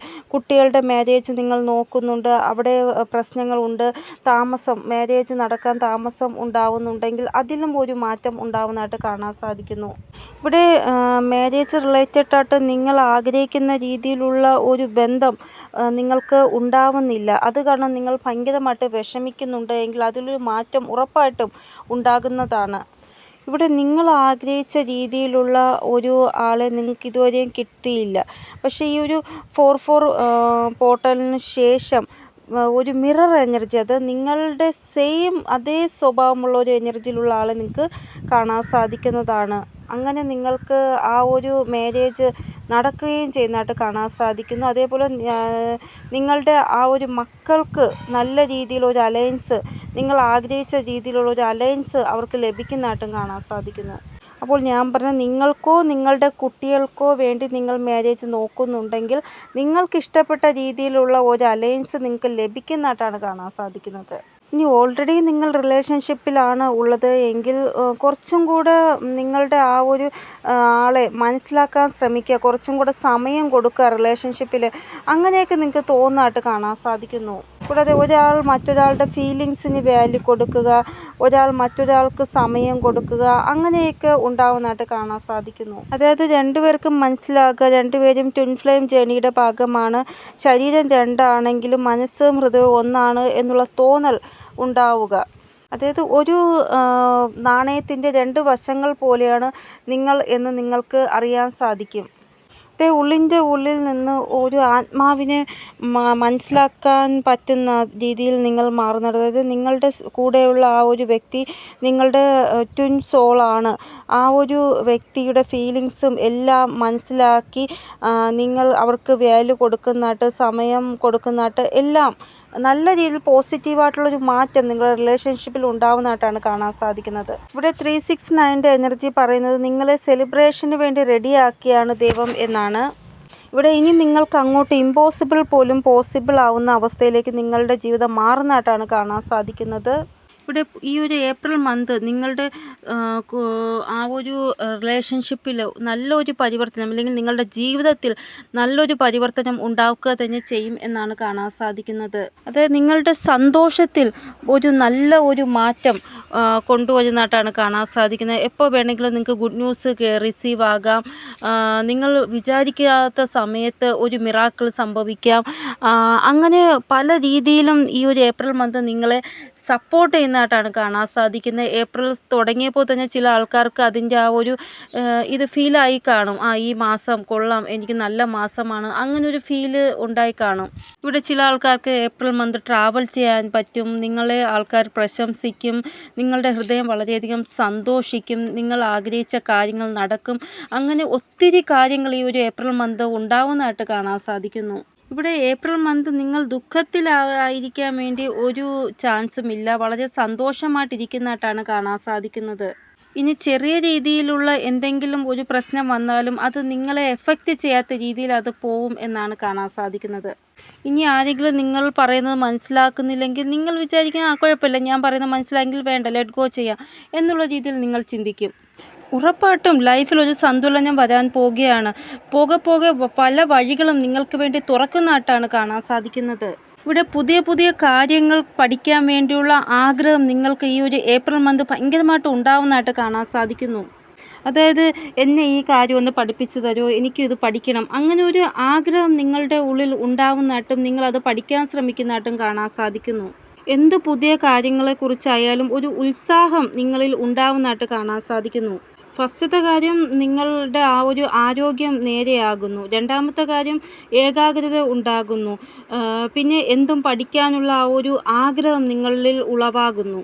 കുട്ടികളുടെ മാരേജ് നിങ്ങൾ നോക്കുന്നുണ്ട്, അവിടെ പ്രശ്നങ്ങളുണ്ട്, മാരേജ് നടക്കാൻ താമസം ഉണ്ടാവുന്നുണ്ടെങ്കിൽ അതിലും ഒരു മാറ്റം ഉണ്ടാവുന്നതായിട്ട് കാണാൻ സാധിക്കുന്നു. ഇവിടെ മാരേജ് റിലേറ്റഡ് ആയിട്ട് നിങ്ങൾ ആഗ്രഹിക്കുന്ന രീതിയിലുള്ള ഒരു ബന്ധം നിങ്ങൾക്ക് ഉണ്ടാവുന്നില്ല. അത് കാരണം നിങ്ങൾ ഭയങ്കരമായിട്ട് വിഷമിക്കുന്നുണ്ട് എങ്കിൽ അതിലൊരു മാറ്റം ഉറപ്പായിട്ടും ഉണ്ടാകുന്നതാണ്. ഇവിടെ നിങ്ങൾ ആഗ്രഹിച്ച രീതിയിലുള്ള ഒരു ആളെ നിങ്ങൾക്ക് ഇതുവരെയും കിട്ടിയില്ല. പക്ഷേ ഈ ഒരു 4-4 പോർട്ടലിന് ശേഷം ഒരു മിറർ എനർജി, അത് നിങ്ങളുടെ സെയിം അതേ സ്വഭാവമുള്ള ഒരു എനർജിയിലുള്ള ആളെ നിങ്ങൾക്ക് കാണാൻ സാധിക്കുന്നതാണ്. അങ്ങനെ നിങ്ങൾക്ക് ആ ഒരു മാരേജ് നടക്കുകയും ചെയ്യുന്നതായിട്ട് കാണാൻ സാധിക്കുന്നു. അതേപോലെ നിങ്ങളുടെ ആ ഒരു മക്കൾക്ക് നല്ല രീതിയിലൊരു അലയൻസ്, നിങ്ങൾ ആഗ്രഹിച്ച രീതിയിലുള്ള ഒരു അലയൻസ് അവർക്ക് ലഭിക്കുന്നതായിട്ടും കാണാൻ സാധിക്കുന്നു. അപ്പോൾ ഞാൻ പറഞ്ഞ നിങ്ങൾക്കോ നിങ്ങളുടെ കുട്ടികൾക്കോ വേണ്ടി നിങ്ങൾ മാരേജ് നോക്കുന്നുണ്ടെങ്കിൽ നിങ്ങൾക്കിഷ്ടപ്പെട്ട രീതിയിലുള്ള ഒരു അലയൻസ് നിങ്ങൾക്ക് ലഭിക്കുന്നതായിട്ടാണ് കാണാൻ സാധിക്കുന്നത്. ഇനി ഓൾറെഡി നിങ്ങൾ റിലേഷൻഷിപ്പിലാണ് ഉള്ളത് എങ്കിൽ കുറച്ചും കൂടെ നിങ്ങളുടെ ആ ഒരു ആളെ മനസ്സിലാക്കാൻ ശ്രമിക്കുക, കുറച്ചും കൂടെ സമയം കൊടുക്കുക റിലേഷൻഷിപ്പിൽ. അങ്ങനെയൊക്കെ നിങ്ങൾക്ക് തോന്നുന്നതായിട്ട് കാണാൻ സാധിക്കുന്നു. കൂടാതെ ഒരാൾ മറ്റൊരാളുടെ ഫീലിങ്സിന് വാല്യൂ കൊടുക്കുക, ഒരാൾ മറ്റൊരാൾക്ക് സമയം കൊടുക്കുക, അങ്ങനെയൊക്കെ ഉണ്ടാവുന്നതായിട്ട് കാണാൻ സാധിക്കുന്നു. അതായത് രണ്ടുപേർക്കും മനസ്സിലാക്കുക, രണ്ടുപേരും ട്വിൻ ഫ്ലെയിം ജേണിയുടെ ഭാഗമാണ്. ശരീരം രണ്ടാണെങ്കിലും മനസ്സും ഹൃദയവും ഒന്നാണ് എന്നുള്ള തോന്നൽ ഉണ്ടാവുക. അതായത് ഒരു നാണയത്തിൻ്റെ 2 വശങ്ങൾ പോലെയാണ് നിങ്ങൾ എന്ന് നിങ്ങൾക്ക് അറിയാൻ സാധിക്കും. ഉള്ളിൻ്റെ ഉള്ളിൽ നിന്ന് ഒരു ആത്മാവിനെ മനസ്സിലാക്കാൻ പറ്റുന്ന രീതിയിൽ നിങ്ങൾ മാറുന്നത്. അതായത് നിങ്ങളുടെ കൂടെയുള്ള ആ ഒരു വ്യക്തി നിങ്ങളുടെ ട്വിൻ സോളാണ്. ആ ഒരു വ്യക്തിയുടെ ഫീലിങ്സും എല്ലാം മനസ്സിലാക്കി നിങ്ങൾ അവർക്ക് വാല്യൂ കൊടുക്കുന്നതായിട്ട്, സമയം കൊടുക്കുന്നതായിട്ട് എല്ലാം നല്ല രീതിയിൽ പോസിറ്റീവായിട്ടുള്ളൊരു മാറ്റം നിങ്ങളുടെ റിലേഷൻഷിപ്പിൽ ഉണ്ടാവുന്നതായിട്ടാണ് കാണാൻ സാധിക്കുന്നത്. ഇവിടെ 369ൻ്റെ എനർജി പറയുന്നത് നിങ്ങളെ സെലിബ്രേഷന് വേണ്ടി റെഡിയാക്കിയാണ് ദൈവം എന്നാണ്. ഇവിടെ ഇനി നിങ്ങൾക്ക് അങ്ങോട്ട് ഇമ്പോസിബിൾ പോലും പോസിബിൾ ആവുന്ന അവസ്ഥയിലേക്ക് നിങ്ങളുടെ ജീവിതം മാറുന്നതായിട്ടാണ് കാണാൻ സാധിക്കുന്നത്. ഇവിടെ ഈ ഒരു ഏപ്രിൽ മന്ത് നിങ്ങളുടെ ആ ഒരു റിലേഷൻഷിപ്പിൽ നല്ലൊരു പരിവർത്തനം, അല്ലെങ്കിൽ നിങ്ങളുടെ ജീവിതത്തിൽ നല്ലൊരു പരിവർത്തനം ഉണ്ടാക്കുക തന്നെ ചെയ്യും എന്നാണ് കാണാൻ സാധിക്കുന്നത്. അതായത് നിങ്ങളുടെ സന്തോഷത്തിൽ നല്ല ഒരു മാറ്റം കൊണ്ടുവരുന്നതായിട്ടാണ് കാണാൻ സാധിക്കുന്നത്. എപ്പോൾ വേണമെങ്കിലും നിങ്ങൾക്ക് ഗുഡ് ന്യൂസ് റിസീവ് ആകാം. നിങ്ങൾ വിചാരിക്കാത്ത സമയത്ത് ഒരു മിറാക്കിൾ സംഭവിക്കാം. അങ്ങനെ പല രീതിയിലും ഈ ഒരു ഏപ്രിൽ മന്ത് നിങ്ങളെ സപ്പോർട്ട് ചെയ്യുന്നതായിട്ടാണ് കാണാൻ സാധിക്കുന്നത്. ഏപ്രിൽ തുടങ്ങിയപ്പോൾ തന്നെ ചില ആൾക്കാർക്ക് അതിൻ്റെ ആ ഒരു ഇത് ഫീലായി കാണും. ഈ മാസം കൊള്ളാം, എനിക്ക് നല്ല മാസമാണ്, അങ്ങനൊരു ഫീല് ഉണ്ടായി കാണും. ഇവിടെ ചില ആൾക്കാർക്ക് ഏപ്രിൽ മന്ത് ട്രാവൽ ചെയ്യാൻ പറ്റും. നിങ്ങളെ ആൾക്കാർ പ്രശംസിക്കും, നിങ്ങളുടെ ഹൃദയം വളരെയധികം സന്തോഷിക്കും, നിങ്ങൾ ആഗ്രഹിച്ച കാര്യങ്ങൾ നടക്കും. അങ്ങനെ ഒത്തിരി കാര്യങ്ങൾ ഈ ഒരു ഏപ്രിൽ മന്ത് ഉണ്ടാവുന്നതായിട്ട് കാണാൻ സാധിക്കുന്നു. ഇവിടെ ഏപ്രിൽ മന്ത് നിങ്ങൾ ദുഃഖത്തിലായിരിക്കാൻ വേണ്ടി ഒരു ചാൻസും ഇല്ല. വളരെ സന്തോഷമായിട്ടിരിക്കുന്നതായിട്ടാണ് കാണാൻ സാധിക്കുന്നത്. ഇനി ചെറിയ രീതിയിലുള്ള എന്തെങ്കിലും ഒരു പ്രശ്നം വന്നാലും അത് നിങ്ങളെ എഫക്റ്റ് ചെയ്യാത്ത രീതിയിൽ അത് പോവും എന്നാണ് കാണാൻ സാധിക്കുന്നത്. ഇനി ആരെങ്കിലും നിങ്ങൾ പറയുന്നത് മനസ്സിലാക്കുന്നില്ലെങ്കിൽ നിങ്ങൾ വിചാരിക്കുന്ന കുഴപ്പമില്ല, ഞാൻ പറയുന്നത് മനസ്സിലായെങ്കിൽ വേണ്ട, ലെറ്റ് ഗോ ചെയ്യാം എന്നുള്ള രീതിയിൽ നിങ്ങൾ ചിന്തിക്കും. ഉറപ്പായിട്ടും ലൈഫിൽ ഒരു സന്തുലനം വരാൻ പോവുകയാണ്. പോകെ പോകെ പല വഴികളും നിങ്ങൾക്ക് വേണ്ടി തുറക്കുന്നതായിട്ടാണ് കാണാൻ സാധിക്കുന്നത്. ഇവിടെ പുതിയ പുതിയ കാര്യങ്ങൾ പഠിക്കാൻ വേണ്ടിയുള്ള ആഗ്രഹം നിങ്ങൾക്ക് ഈ ഒരു ഏപ്രിൽ മന്ത് ഭയങ്കരമായിട്ട് ഉണ്ടാവുന്നതായിട്ട് കാണാൻ സാധിക്കുന്നു. അതായത് എന്നെ ഈ കാര്യം ഒന്ന് പഠിപ്പിച്ചു തരുമോ, എനിക്കിത് പഠിക്കണം, അങ്ങനെ ഒരു ആഗ്രഹം നിങ്ങളുടെ ഉള്ളിൽ ഉണ്ടാവുന്നതായിട്ടും നിങ്ങളത് പഠിക്കാൻ ശ്രമിക്കുന്നതായിട്ടും കാണാൻ സാധിക്കുന്നു. എന്ത് പുതിയ കാര്യങ്ങളെക്കുറിച്ചായാലും ഒരു ഉത്സാഹം നിങ്ങളിൽ ഉണ്ടാവുന്നതായിട്ട് കാണാൻ സാധിക്കുന്നു. ഫസ്റ്റത്തെ കാര്യം നിങ്ങളുടെ ആ ഒരു ആരോഗ്യം നേരെയാകുന്നു. രണ്ടാമത്തെ കാര്യം ഏകാഗ്രത ഉണ്ടാകുന്നു. പിന്നെ എന്തും പഠിക്കാനുള്ള ആ ഒരു ആഗ്രഹം നിങ്ങളിൽ ഉളവാകുന്നു.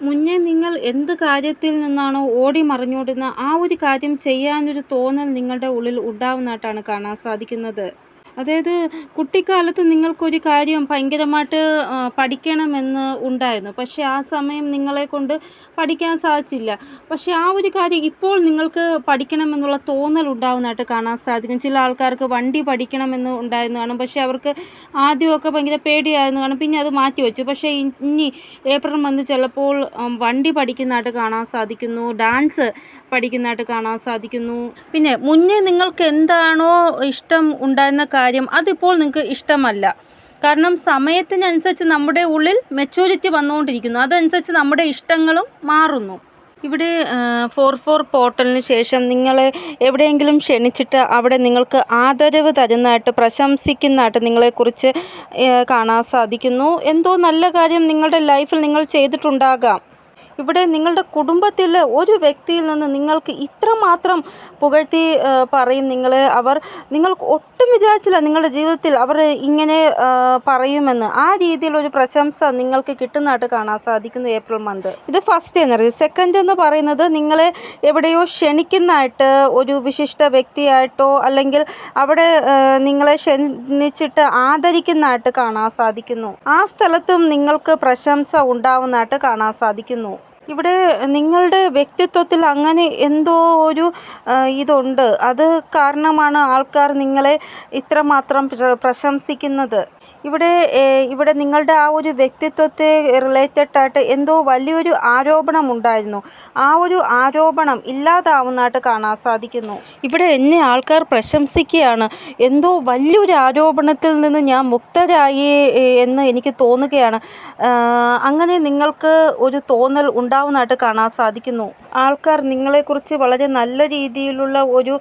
മുന്നേ നിങ്ങൾ എന്ത് കാര്യത്തിൽ നിന്നാണോ ഓടി മറിഞ്ഞോടുന്ന ആ ഒരു കാര്യം ചെയ്യാനൊരു തോന്നൽ നിങ്ങളുടെ ഉള്ളിൽ ഉണ്ടാവുന്നതായിട്ടാണ് കാണാൻ സാധിക്കുന്നത്. അതായത് കുട്ടിക്കാലത്ത് നിങ്ങൾക്കൊരു കാര്യം ഭയങ്കരമായിട്ട് പഠിക്കണമെന്ന് ഉണ്ടായിരുന്നു, പക്ഷേ ആ സമയം നിങ്ങളെ കൊണ്ട് പഠിക്കാൻ സാധിച്ചില്ല. പക്ഷേ ആ ഒരു കാര്യം ഇപ്പോൾ നിങ്ങൾക്ക് പഠിക്കണമെന്നുള്ള തോന്നൽ ഉണ്ടാവുന്നതായിട്ട് കാണാൻ സാധിക്കും. ചില ആൾക്കാർക്ക് വണ്ടി പഠിക്കണമെന്ന് ഉണ്ടായിരുന്നു കാണും, പക്ഷേ അവർക്ക് ആദ്യമൊക്കെ ഭയങ്കര പേടിയായിരുന്നു കാണും, പിന്നെ അത് മാറ്റി വെച്ചു. പക്ഷേ ഇനി ഏപ്രിൽ മന്ത് ചിലപ്പോൾ വണ്ടി പഠിക്കുന്നതായിട്ട് കാണാൻ സാധിക്കുന്നു, ഡാൻസ് പഠിക്കുന്നതായിട്ട് കാണാൻ സാധിക്കുന്നു. പിന്നെ മുന്നേ നിങ്ങൾക്ക് എന്താണോ ഇഷ്ടം ഉണ്ടായിരുന്ന കാര്യം അതിപ്പോൾ നിങ്ങൾക്ക് ഇഷ്ടമല്ല. കാരണം സമയത്തിനനുസരിച്ച് നമ്മുടെ ഉള്ളിൽ മെച്യൂരിറ്റി വന്നുകൊണ്ടിരിക്കുന്നു, അതനുസരിച്ച് നമ്മുടെ ഇഷ്ടങ്ങളും മാറുന്നു. ഇവിടെ 4-4 പോർട്ടലിന് ശേഷം നിങ്ങളെ എവിടെയെങ്കിലും ക്ഷണിച്ചിട്ട് അവിടെ നിങ്ങൾക്ക് ആദരവ് തരുന്നതായിട്ട്, പ്രശംസിക്കുന്നതായിട്ട് നിങ്ങളെക്കുറിച്ച് കാണാൻ സാധിക്കുന്നു. എന്തോ നല്ല കാര്യം നിങ്ങളുടെ ലൈഫിൽ നിങ്ങൾ ചെയ്തിട്ടുണ്ടാകാം. ഇവിടെ നിങ്ങളുടെ കുടുംബത്തിൽ ഒരു വ്യക്തിയിൽ നിന്ന് നിങ്ങൾക്ക് ഇത്രമാത്രം പുകഴ്ത്തി പറയും നിങ്ങൾക്ക് ഒട്ടും വിചാരിച്ചില്ല നിങ്ങളുടെ ജീവിതത്തിൽ അവർ ഇങ്ങനെ പറയുമെന്ന്. ആ രീതിയിലൊരു പ്രശംസ നിങ്ങൾക്ക് കിട്ടുന്നതായിട്ട് കാണാൻ സാധിക്കുന്നു ഏപ്രിൽ മന്ത്. ഇത് ഫസ്റ്റ് എനർജി. സെക്കൻഡ് എന്ന് പറയുന്നത് നിങ്ങളെ എവിടെയോ ക്ഷണിക്കുന്നതായിട്ട്, ഒരു വിശിഷ്ട വ്യക്തിയായിട്ടോ അല്ലെങ്കിൽ അവിടെ നിങ്ങളെ ക്ഷണിച്ചിട്ട് ആദരിക്കുന്നതായിട്ട് കാണാൻ സാധിക്കുന്നു. ആ സ്ഥലത്തും നിങ്ങൾക്ക് പ്രശംസ ഉണ്ടാവുന്നതായിട്ട് കാണാൻ സാധിക്കുന്നു. ഇവിടെ നിങ്ങളുടെ വ്യക്തിത്വത്തിൽ അങ്ങനെ എന്തോ ഒരു ഇതുണ്ട്, അത് കാരണമാണ് ആൾക്കാർ നിങ്ങളെ ഇത്രമാത്രം പ്രശംസിക്കുന്നത്. ഇവിടെ നിങ്ങളുടെ ആ ഒരു വ്യക്തിത്വത്തെ റിലേറ്റഡായിട്ട് എന്തോ വലിയൊരു ആരോപണം ഉണ്ടായിരുന്നു. ആ ഒരു ആരോപണം ഇല്ലാതാവുന്നതായിട്ട് കാണാൻ സാധിക്കുന്നു. ഇവിടെ എന്നെ ആൾക്കാർ പ്രശംസിക്കുകയാണ്, എന്തോ വലിയൊരു ആരോപണത്തിൽ നിന്ന് ഞാൻ മുക്തരായി എന്ന് എനിക്ക് തോന്നുകയാണ്. അങ്ങനെ നിങ്ങൾക്ക് ഒരു തോന്നൽ ഉണ്ടാവുന്നതായിട്ട് കാണാൻ സാധിക്കുന്നു. ആൾക്കാർ നിങ്ങളെക്കുറിച്ച് വളരെ നല്ല രീതിയിലുള്ള ഒരു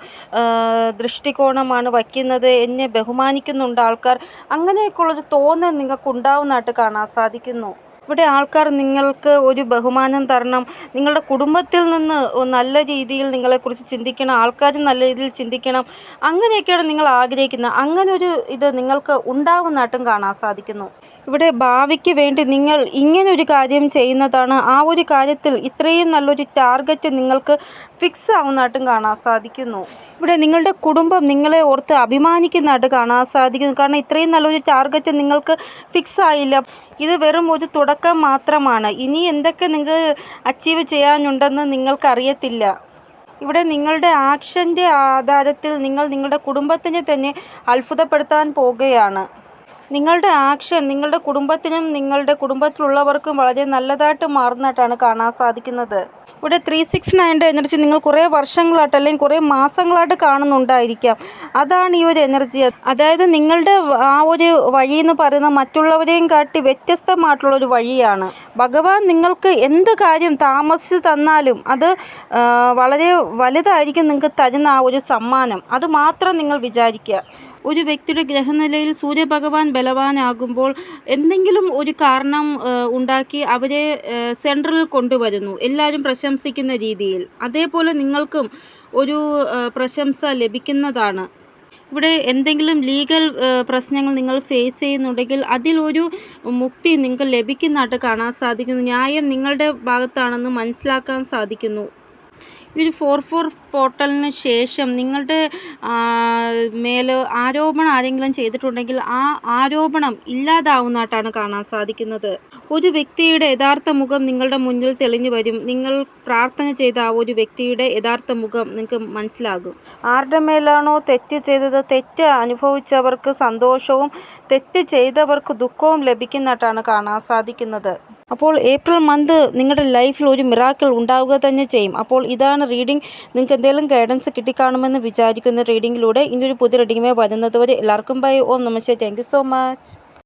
ദൃഷ്ടികോണമാണ് വയ്ക്കുന്നത്, എന്നെ ബഹുമാനിക്കുന്നുണ്ട് ആൾക്കാർ, അങ്ങനെയൊക്കെയുള്ളൊരു തോന്നൽ നിങ്ങൾക്ക് ഉണ്ടാവുന്നതായിട്ട് കാണാൻ സാധിക്കുന്നു. ഇവിടെ ആൾക്കാർ നിങ്ങൾക്ക് ഒരു ബഹുമാനം തരണം, നിങ്ങളുടെ കുടുംബത്തിൽ നിന്ന് നല്ല രീതിയിൽ നിങ്ങളെക്കുറിച്ച് ചിന്തിക്കണം, ആൾക്കാരും നല്ല രീതിയിൽ ചിന്തിക്കണം, അങ്ങനെയൊക്കെയാണ് നിങ്ങൾ ആഗ്രഹിക്കുന്നത്. അങ്ങനെ ഒരു ഇത് നിങ്ങൾക്ക് ഉണ്ടാവുന്നതായിട്ടും കാണാൻ സാധിക്കുന്നു. ഇവിടെ ഭാവിക്ക് വേണ്ടി നിങ്ങൾ ഇങ്ങനൊരു കാര്യം ചെയ്യുന്നതാണ്, ആ ഒരു കാര്യത്തിൽ ഇത്രയും നല്ലൊരു ടാർഗറ്റ് നിങ്ങൾക്ക് ഫിക്സ് ആവുന്നതായിട്ടും കാണാൻ സാധിക്കുന്നു. ഇവിടെ നിങ്ങളുടെ കുടുംബം നിങ്ങളെ ഓർത്ത് അഭിമാനിക്കുന്നതായിട്ട് കാണാൻ സാധിക്കുന്നു. കാരണം ഇത്രയും നല്ലൊരു ടാർഗറ്റ് നിങ്ങൾക്ക് ഫിക്സ് ആയില്ല, ഇത് വെറും ഒരു തുടക്കം മാത്രമാണ്. ഇനി എന്തൊക്കെ നിങ്ങൾക്ക് അച്ചീവ് ചെയ്യാനുണ്ടെന്ന് നിങ്ങൾക്കറിയത്തില്ല. ഇവിടെ നിങ്ങളുടെ ആക്ഷൻ്റെ ആധാരത്തിൽ നിങ്ങൾ നിങ്ങളുടെ കുടുംബത്തിനെ തന്നെ അത്ഭുതപ്പെടുത്താൻ പോകുകയാണ്. നിങ്ങളുടെ ആക്ഷൻ നിങ്ങളുടെ കുടുംബത്തിനും നിങ്ങളുടെ കുടുംബത്തിലുള്ളവർക്കും വളരെ നല്ലതായിട്ട് മാറുന്നതായിട്ടാണ് കാണാൻ സാധിക്കുന്നത്. ഇവിടെ 369 എനർജി നിങ്ങൾ കുറേ വർഷങ്ങളായിട്ട് അല്ലെങ്കിൽ കുറേ മാസങ്ങളായിട്ട് കാണുന്നുണ്ടായിരിക്കാം. അതാണ് ഈ ഒരു എനർജി. അതായത് നിങ്ങളുടെ ആ ഒരു വഴി എന്ന് പറയുന്നത് മറ്റുള്ളവരെയും കാട്ടി വ്യത്യസ്തമായിട്ടുള്ളൊരു വഴിയാണ്. ഭഗവാൻ നിങ്ങൾക്ക് എന്ത് കാര്യം താമസിച്ച് തന്നാലും അത് വളരെ വലുതായിരിക്കും നിങ്ങൾക്ക് തരുന്ന ആ ഒരു സമ്മാനം. അത് മാത്രം നിങ്ങൾ വിചാരിക്കുക. ഒരു വ്യക്തിയുടെ ഗ്രഹനിലയിൽ സൂര്യഭഗവാൻ ബലവാനാകുമ്പോൾ എന്തെങ്കിലും ഒരു കാരണം ഉണ്ടാക്കി അവരെ സെൻട്രലിൽ കൊണ്ടുവരുന്നു, എല്ലാവരും പ്രശംസിക്കുന്ന രീതിയിൽ. അതേപോലെ നിങ്ങൾക്കും ഒരു പ്രശംസ ലഭിക്കുന്നതാണ്. ഇവിടെ എന്തെങ്കിലും ലീഗൽ പ്രശ്നങ്ങൾ നിങ്ങൾ ഫേസ് ചെയ്യുന്നുണ്ടെങ്കിൽ അതിലൊരു മുക്തി നിങ്ങൾക്ക് ലഭിക്കുന്നതായിട്ട് കാണാൻ സാധിക്കുന്നു. ന്യായം നിങ്ങളുടെ ഭാഗത്താണെന്ന് മനസ്സിലാക്കാൻ സാധിക്കുന്നു. ഈ ഒരു 4/4 പോർട്ടലിന് ശേഷം നിങ്ങളുടെ മേൽ ആരോപണം ആരെങ്കിലും ചെയ്തിട്ടുണ്ടെങ്കിൽ ആ ആരോപണം ഇല്ലാതാവുന്നതായിട്ടാണ് കാണാൻ സാധിക്കുന്നത്. ഒരു വ്യക്തിയുടെ യഥാർത്ഥ മുഖം നിങ്ങളുടെ മുന്നിൽ തെളിഞ്ഞു വരും. നിങ്ങൾ പ്രാർത്ഥന ചെയ്ത ആ ഒരു വ്യക്തിയുടെ യഥാർത്ഥ മുഖം നിങ്ങൾക്ക് മനസ്സിലാകും. ആരുടെ മേലാണോ തെറ്റ് ചെയ്തത്, തെറ്റ് അനുഭവിച്ചവർക്ക് സന്തോഷവും തെറ്റ് ചെയ്തവർക്ക് ദുഃഖവും ലഭിക്കുന്നതായിട്ടാണ് കാണാൻ സാധിക്കുന്നത്. അപ്പോൾ ഏപ്രിൽ മന്ത് നിങ്ങളുടെ ലൈഫിൽ ഒരു മിറാക്കിൾ ഉണ്ടാവുക തന്നെ ചെയ്യും. അപ്പോൾ ഇതാണ് റീഡിംഗ്. നിങ്ങൾക്ക് എന്തെങ്കിലും ഗൈഡൻസ് കിട്ടിക്കാണുമെന്ന് വിചാരിക്കുന്ന റീഡിങ്ങിലൂടെ ഇനിയൊരു പുതിയ റീഡിങ്ങുമായി വരുന്നത് വരെ എല്ലാവർക്കും ബൈ. ഓം നമസ്തേ. Thank you so much.